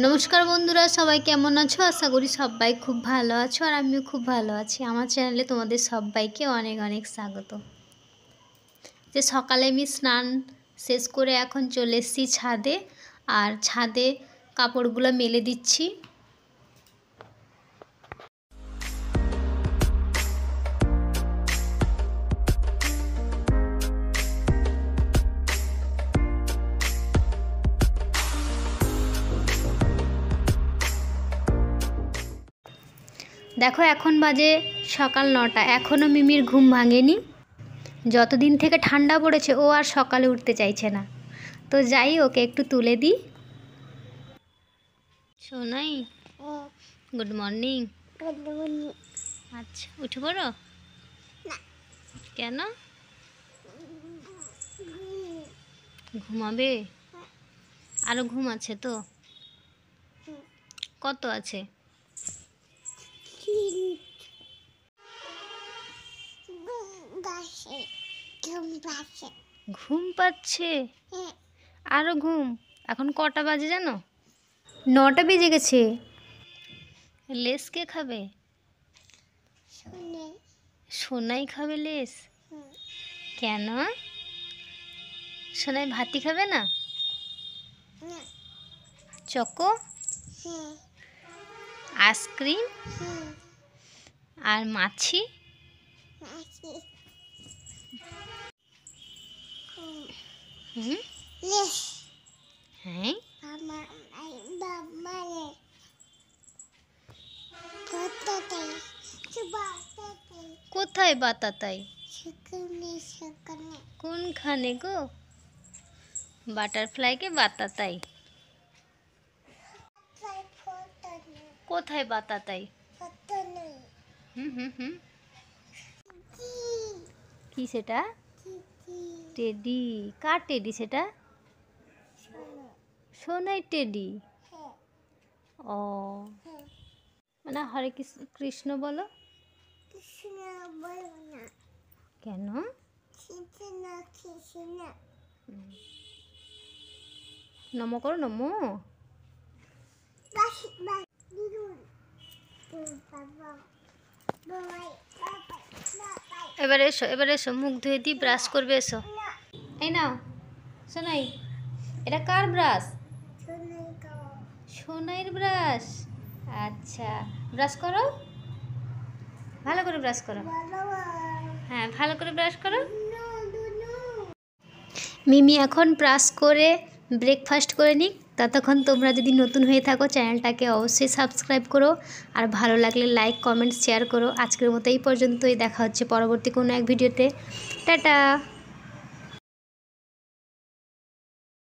নমস্কার বন্ধুরা, সবাই কেমন আছো? আশা করি সবাই খুব ভালো আছো আর আমিও খুব ভালো আছি। আমার চ্যানেলে তোমাদের সবাইকে অনেক অনেক স্বাগত। যে সকালে আমি স্নান শেষ করে এখন চলে এসেছি ছাদে, আর ছাদে কাপড়গুলো মেলে দিচ্ছি। দেখো এখন বাজে সকাল 9টা, এখনও মিমির ঘুম ভাঙেনি। যতদিন থেকে ঠান্ডা পড়েছে ও আর সকালে উঠতে চাইছে না। তো যাই, ওকে একটু তুলে দিই। Sonai, good morning. আচ্ছা, উঠে পড়ো। কেন? ঘুমাবে? আরও ঘুম আছে তো? কত আছে? ঘুম পাচ্ছে? আরও ঘুম? এখন কটা বাজে জানো? 9টা বেজে গেছে। লেস কে খাবে? সোনাই খাবে লেস? কেন? সোনাই ভাতি খাবে না? চকো, আইসক্রিম আর মাছি? হ্যাঁ, কোথায় বাতাতাই? কোনখানে গো? বাটারফ্লাইকে বাতাতাই? কোথায় বাতাতাই? কি সেটা? টেডি? কার টেডি সেটা? সোনাই টেডি? ও, মানে হরে কৃষ্ণ বলো। কেন? নমো করো, নমো। এবার এসো, এবার এসো, মুখ ধুয়ে দিই, ব্রাশ করবে, এসো। এই নাও সোনাই, এটা কার ব্রাশ? সোনাইয়ের ব্রাশ। আচ্ছা, ব্রাশ করো, ভালো করে ব্রাশ করো। হ্যাঁ, ভালো করে ব্রাশ করো। মিমি এখন ব্রাশ করে ব্রেকফাস্ট করে নিক। ততক্ষণ তোমরা যদি নতুন হয়ে থাকো চ্যানেলটাকে অবশ্যই সাবস্ক্রাইব করো, আর ভালো লাগলে লাইক কমেন্ট শেয়ার করো। আজকের মতো এই পর্যন্তই, দেখা হচ্ছে পরবর্তী কোনো এক ভিডিওতে। টাটা।